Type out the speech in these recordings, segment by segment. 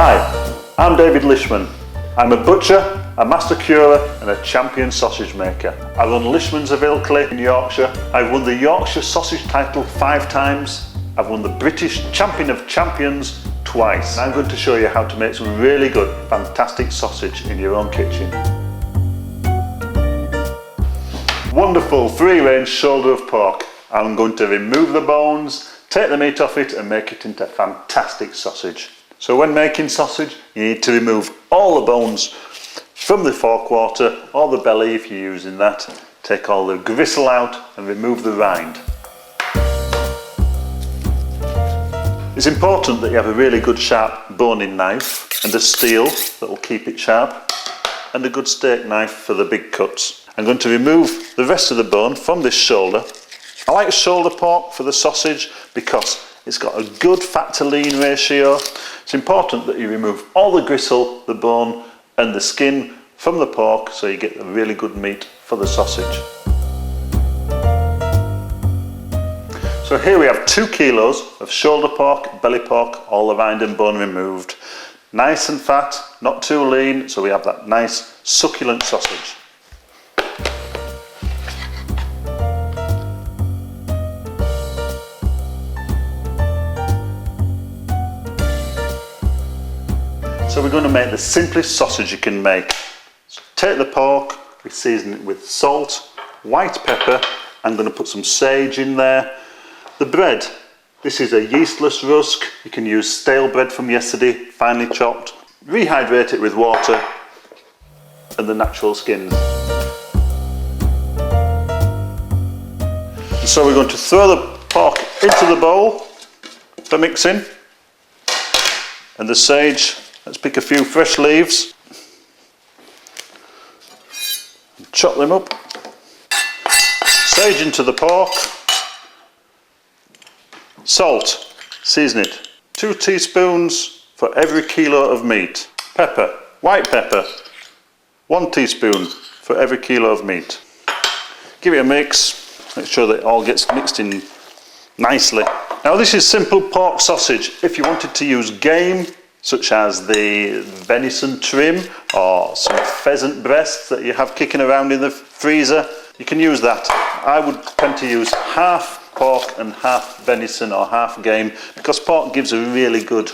Hi, I'm David Lishman. I'm a butcher, a master curer and a champion sausage maker. I run Lishman's of Ilkley in Yorkshire. I've won the Yorkshire sausage title 5 times. I've won the British Champion of Champions twice. And I'm going to show you how to make some really good, fantastic sausage in your own kitchen. Wonderful free-range shoulder of pork. I'm going to remove the bones, take the meat off it and make it into fantastic sausage. So when making sausage, you need to remove all the bones from the forequarter or the belly if you're using that. Take all the gristle out and remove the rind. It's important that you have a really good sharp boning knife and a steel that will keep it sharp and a good steak knife for the big cuts. I'm going to remove the rest of the bone from this shoulder. I like shoulder pork for the sausage because it's got a good fat to lean ratio. It's important that you remove all the gristle, the bone and the skin from the pork so you get a really good meat for the sausage. So here we have 2 kilos of shoulder pork, belly pork, all the rind and bone removed. Nice and fat, not too lean, so we have that nice succulent sausage. So we're going to make the simplest sausage you can make. So take the pork, we season it with salt, white pepper, I'm going to put some sage in there. The bread, this is a yeastless rusk, you can use stale bread from yesterday, finely chopped. Rehydrate it with water and the natural skins. And so we're going to throw the pork into the bowl for mixing, and the sage. Let's pick a few fresh leaves, and chop them up, sage into the pork, salt, season it, 2 teaspoons for every kilo of meat, pepper, white pepper, 1 teaspoon for every kilo of meat. Give it a mix, make sure that it all gets mixed in nicely. Now this is simple pork sausage. If you wanted to use game, such as the venison trim or some pheasant breasts that you have kicking around in the freezer, you can use that. I would tend to use half pork and half venison or half game because pork gives a really good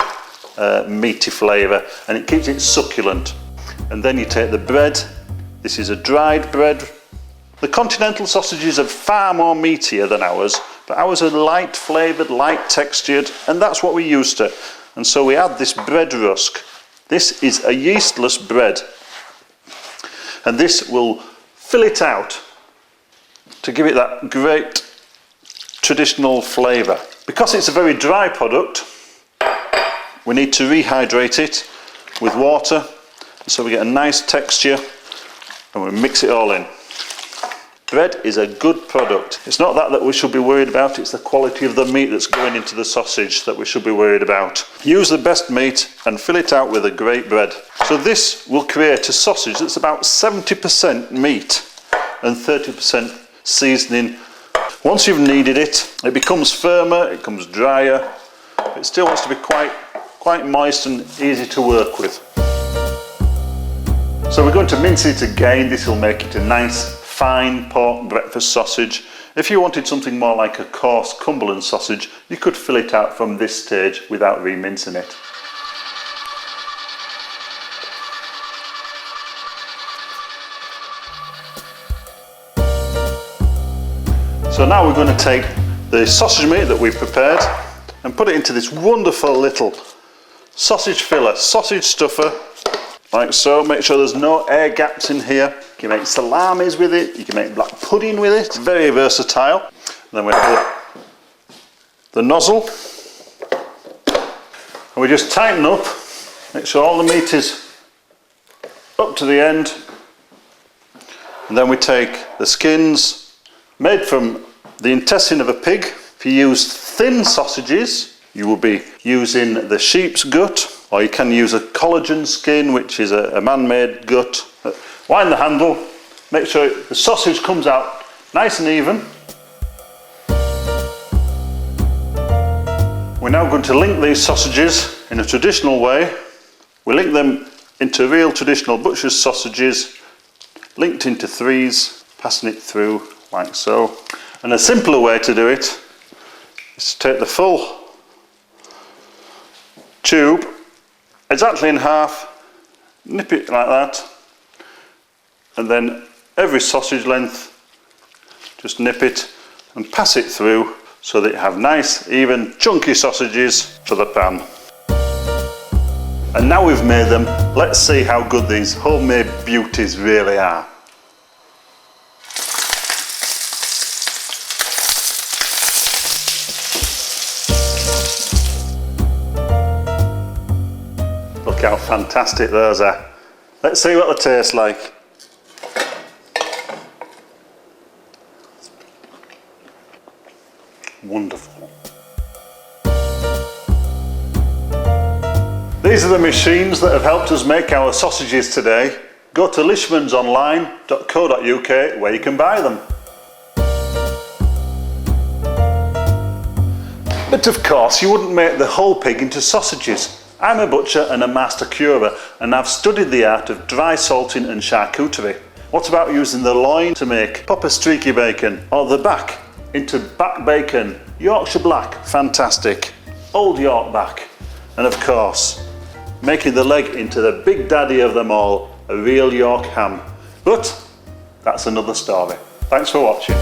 meaty flavour and it keeps it succulent. And then you take the bread. This is a dried bread. The continental sausages are far more meatier than ours, but ours are light flavoured, light textured, and that's what we're used to. And so we add this bread rusk. This is a yeastless bread. And this will fill it out to give it that great traditional flavour. Because it's a very dry product, we need to rehydrate it with water. So we get a nice texture and we mix it all in. Bread is a good product. It's not that we should be worried about, it's the quality of the meat that's going into the sausage that we should be worried about. Use the best meat and fill it out with a great bread. So this will create a sausage that's about 70% meat and 30% seasoning. Once you've kneaded it, it becomes firmer, it becomes drier. It still wants to be quite moist and easy to work with. So we're going to mince it again. This will make it a nice fine pork breakfast sausage. If you wanted something more like a coarse Cumberland sausage, you could fill it out from this stage without remincing it. So now we're going to take the sausage meat that we've prepared and put it into this wonderful little sausage filler, sausage stuffer, like so. Make sure there's no air gaps in here. You can make salamis with it, you can make black pudding with it. It's very versatile. And then we have the nozzle. And we just tighten up, make sure all the meat is up to the end. And then we take the skins, made from the intestine of a pig. If you use thin sausages, you will be using the sheep's gut, or you can use a collagen skin, which is a man-made gut. Wind the handle, make sure the sausage comes out nice and even. We're now going to link these sausages in a traditional way We link them into real traditional butcher's sausages, linked into threes, passing it through like so. And a simpler way to do it is to take the full tube exactly in half, nip it like that, and then every sausage length just nip it and pass it through so that you have nice, even, chunky sausages to the pan. And now we've made them, let's see how good these homemade beauties really are. Look how fantastic those are. Let's see what they taste like. Wonderful. These are the machines that have helped us make our sausages today. Go to lishmansonline.co.uk where you can buy them. But of course you wouldn't make the whole pig into sausages. I'm a butcher and a master curer, and I've studied the art of dry salting and charcuterie. What about using the loin to make proper streaky bacon, or the back into back bacon, Yorkshire black, fantastic, old York back, and of course making the leg into the big daddy of them all, a real York ham. But that's another story. Thanks for watching.